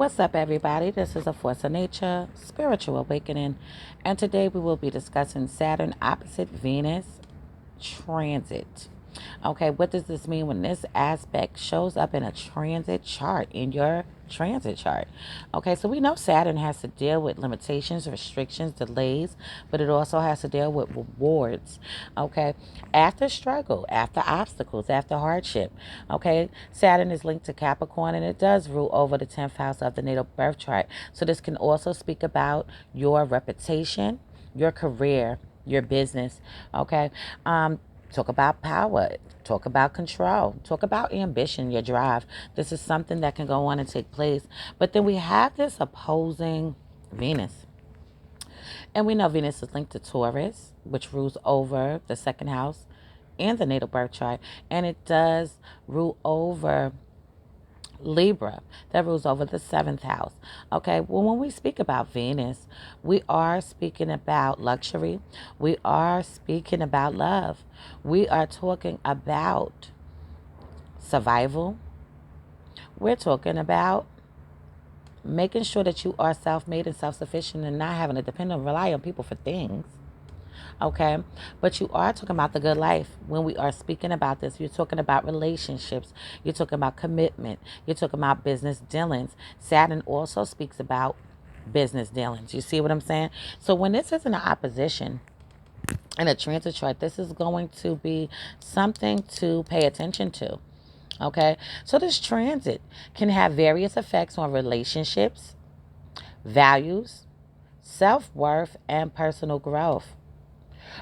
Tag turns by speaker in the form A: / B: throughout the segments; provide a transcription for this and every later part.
A: What's up, everybody? This is A Force of Nature, Spiritual Awakening, and today we will be discussing Saturn opposite Venus transit. Okay, what does this mean when this aspect shows up in a transit chart, in your transit chart? Okay, so we know Saturn has to deal with limitations, restrictions, delays, but it also has to deal with rewards. Okay, after struggle, after obstacles, after hardship. Okay, Saturn is linked to Capricorn and it does rule over the 10th house of the natal birth chart. So this can also speak about your reputation, your career, your business. Okay, talk about power, talk about control, talk about ambition, your drive. This is something that can go on and take place. But then we have this opposing Venus. And we know Venus is linked to Taurus, which rules over the second house and the natal birth chart. And it does rule over Libra, that rules over the seventh house. Okay, well, when we speak about Venus, we are speaking about luxury, we are speaking about love, we are talking about survival, we're talking about making sure that you are self made and self sufficient and not having to depend on rely on people for things. Okay, but you are talking about the good life. When we are speaking about this, you're talking about relationships, you're talking about commitment, you're talking about business dealings. Saturn also speaks about business dealings. You see what I'm saying? So when this is in an opposition in a transit chart, this is going to be something to pay attention to. Okay, so this transit can have various effects on relationships, values, self-worth, and personal growth.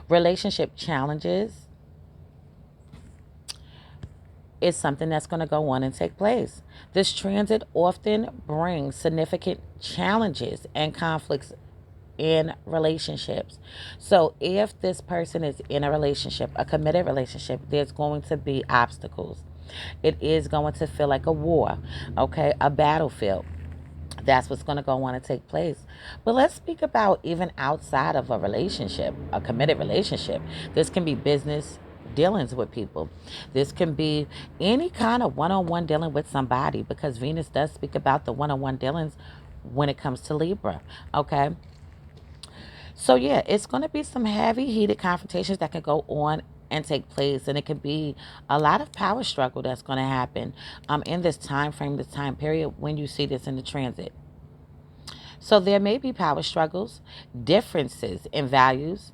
A: Relationship challenges is something that's going to go on and take place. This transit often brings significant challenges and conflicts in relationships. So if this person is in a relationship, a committed relationship, there's going to be obstacles. It is going to feel like a war, okay, a battlefield. That's what's going to go on and take place. But let's speak about even outside of a relationship, a committed relationship. This can be business dealings with people. This can be any kind of one-on-one dealing with somebody, because Venus does speak about the one-on-one dealings when it comes to Libra. Okay. So yeah, it's going to be some heavy, heated confrontations that can go on and take place, and it can be a lot of power struggle that's going to happen in this time frame, this time period when you see this in the transit. So there may be power struggles, differences in values,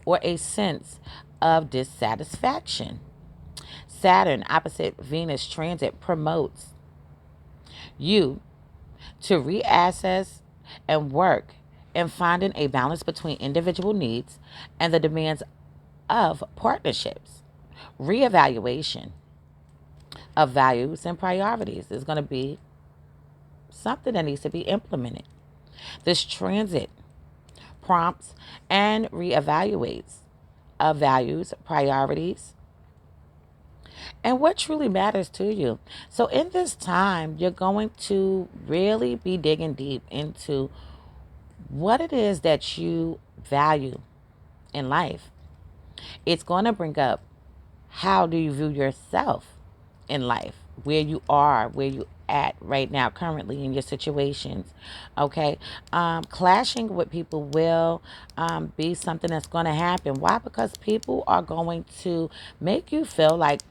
A: or a sense of dissatisfaction. Saturn opposite Venus transit promotes you to reassess and work in finding a balance between individual needs and the demands of partnerships. Reevaluation of values and priorities is going to be something that needs to be implemented. This transit prompts and reevaluates of values, priorities, and what truly matters to you. So in this time, you're going to really be digging deep into what it is that you value in life. It's going to bring up, how do you view yourself in life, where you are, where you at right now currently in your situations. Okay, clashing with people will be something that's going to happen. Why? Because people are going to make you feel like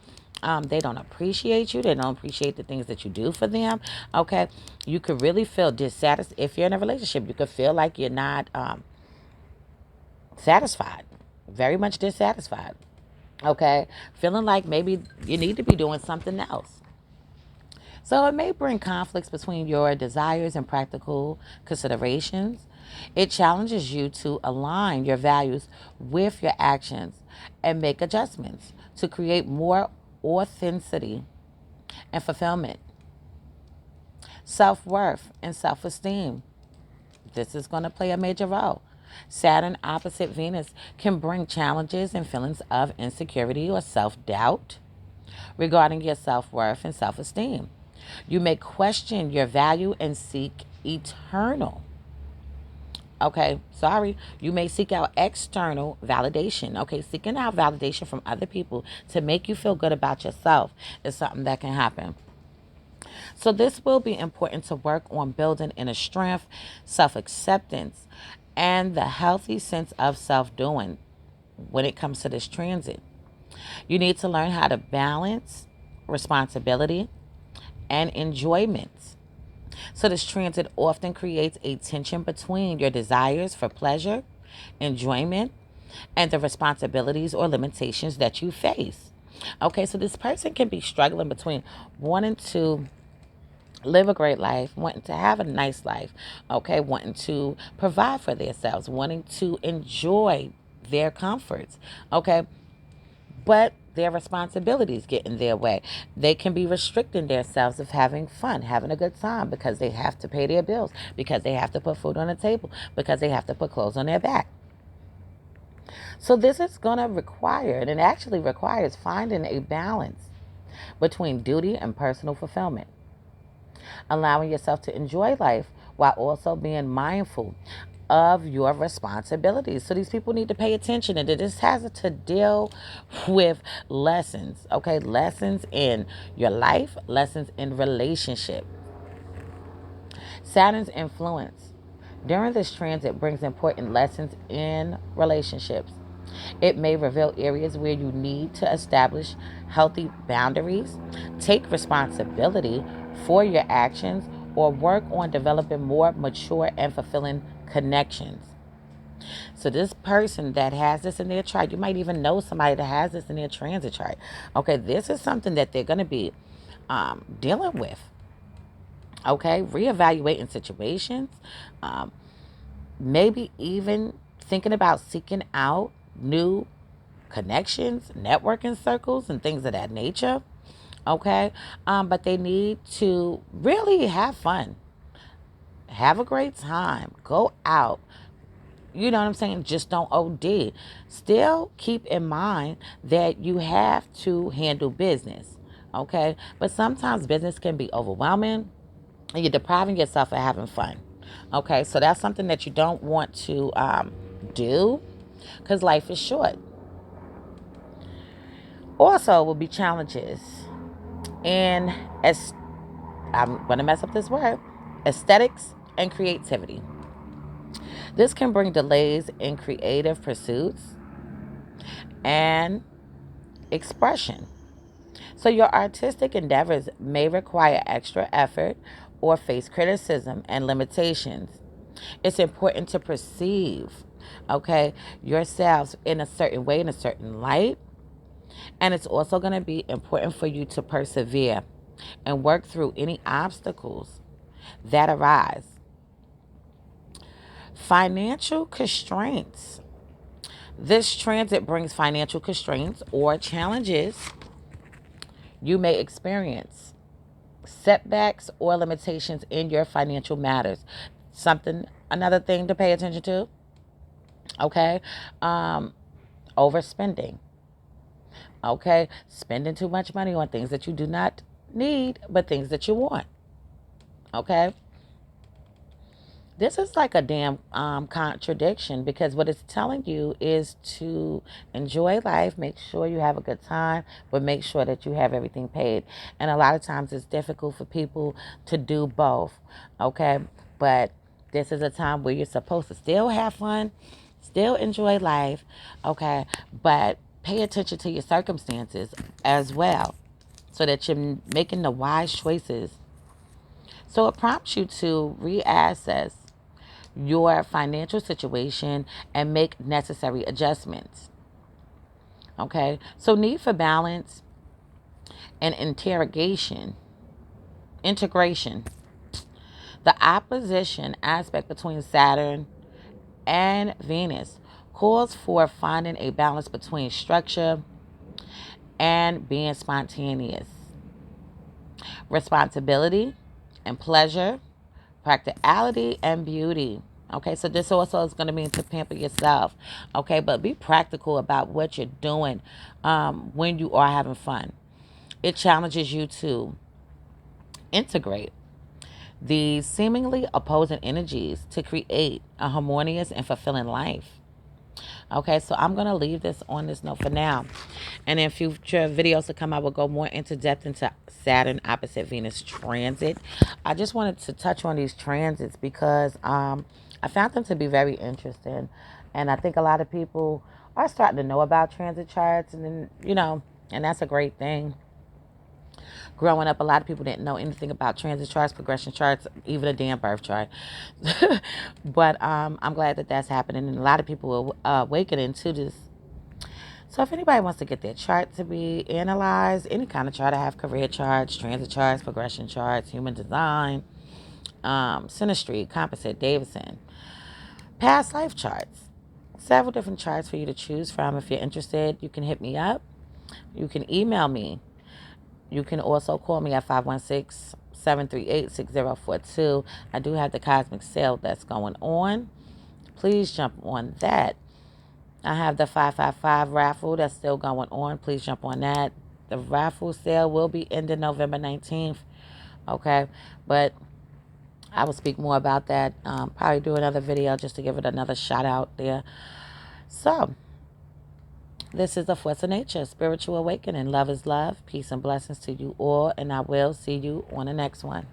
A: they don't appreciate you, they don't appreciate the things that you do for them. Okay, you could really feel dissatisfied. If you're in a relationship, you could feel like you're not satisfied, very much dissatisfied. Okay, feeling like maybe you need to be doing something else. So it may bring conflicts between your desires and practical considerations. It challenges you to align your values with your actions and make adjustments to create more authenticity and fulfillment. Self-worth and self-esteem. This is going to play a major role. Saturn opposite Venus can bring challenges and feelings of insecurity or self-doubt regarding your self-worth and self-esteem. You may question your value and seek eternal. Okay, sorry. You may seek out external validation. Okay, seeking out validation from other people to make you feel good about yourself is something that can happen. So this will be important to work on building inner strength, self-acceptance, and the healthy sense of self-doing when it comes to this transit. You need to learn how to balance responsibility and enjoyment. So this transit often creates a tension between your desires for pleasure, enjoyment, and the responsibilities or limitations that you face. Okay, so this person can be struggling between wanting to live a great life, wanting to have a nice life, okay, wanting to provide for themselves, wanting to enjoy their comforts, okay, but their responsibilities get in their way. They can be restricting themselves of having fun, having a good time because they have to pay their bills, because they have to put food on the table, because they have to put clothes on their back. So this is going to require, and it actually requires finding a balance between duty and personal fulfillment, allowing yourself to enjoy life while also being mindful of your responsibilities. So these people need to pay attention, and this has to deal with lessons, okay? Lessons in your life, lessons in relationship. Saturn's influence during this transit brings important lessons in relationships. It may reveal areas where you need to establish healthy boundaries, take responsibility for your actions, or work on developing more mature and fulfilling connections. So this person that has this in their chart, you might even know somebody that has this in their transit chart. Okay, this is something that they're going to be dealing with. Okay, reevaluating situations, um, maybe even thinking about seeking out new connections, networking circles, and things of that nature. Okay, but they need to really have fun, have a great time, go out. You know what I'm saying? Just don't OD. Still keep in mind that you have to handle business. Okay, but sometimes business can be overwhelming and you're depriving yourself of having fun. Okay, so that's something that you don't want to do because life is short. Also, will be challenges in as I'm going to mess up this word, aesthetics and creativity. This can bring delays in creative pursuits and expression. So your artistic endeavors may require extra effort or face criticism and limitations. It's important to perceive, okay, yourselves in a certain way, in a certain light. And it's also going to be important for you to persevere and work through any obstacles that arise. Financial constraints. This transit brings financial constraints or challenges you may experience, setbacks or limitations in your financial matters. Another thing to pay attention to, okay? Um, Overspending, okay? Spending too much money on things that you do not need, but things that you want, okay? This is like a damn contradiction because what it's telling you is to enjoy life, make sure you have a good time, but make sure that you have everything paid. And a lot of times it's difficult for people to do both, okay? But this is a time where you're supposed to still have fun, still enjoy life, okay? But pay attention to your circumstances as well so that you're making the wise choices. So it prompts you to reassess your financial situation and make necessary adjustments. Okay, so need for balance and integration. The opposition aspect between Saturn and Venus calls for finding a balance between structure and being spontaneous, responsibility and pleasure, practicality and beauty. Okay, so this also is going to mean to pamper yourself. Okay, but be practical about what you're doing when you are having fun. It challenges you to integrate these seemingly opposing energies to create a harmonious and fulfilling life. Okay, so I'm going to leave this on this note for now. And in future videos to come, I will go more into depth into Saturn opposite Venus transit. I just wanted to touch on these transits because I found them to be very interesting. And I think a lot of people are starting to know about transit charts. And then, and that's a great thing. Growing up, a lot of people didn't know anything about transit charts, progression charts, even a damn birth chart. But I'm glad that that's happening, and a lot of people are awakening to this. So if anybody wants to get their chart to be analyzed, any kind of chart, I have career charts, transit charts, progression charts, human design, synastry, composite, Davidson, past life charts. Several different charts for you to choose from. If you're interested, you can hit me up. You can email me. You can also call me at 516-738-6042. I do have the cosmic sale that's going on. Please jump on that. I have the 555 raffle that's still going on. Please jump on that. The raffle sale will be ending November 19th. Okay. But I will speak more about that. Probably do another video just to give it another shout out there. So, this is the Force of Nature, spiritual awakening. Love is love. Peace and blessings to you all. And I will see you on the next one.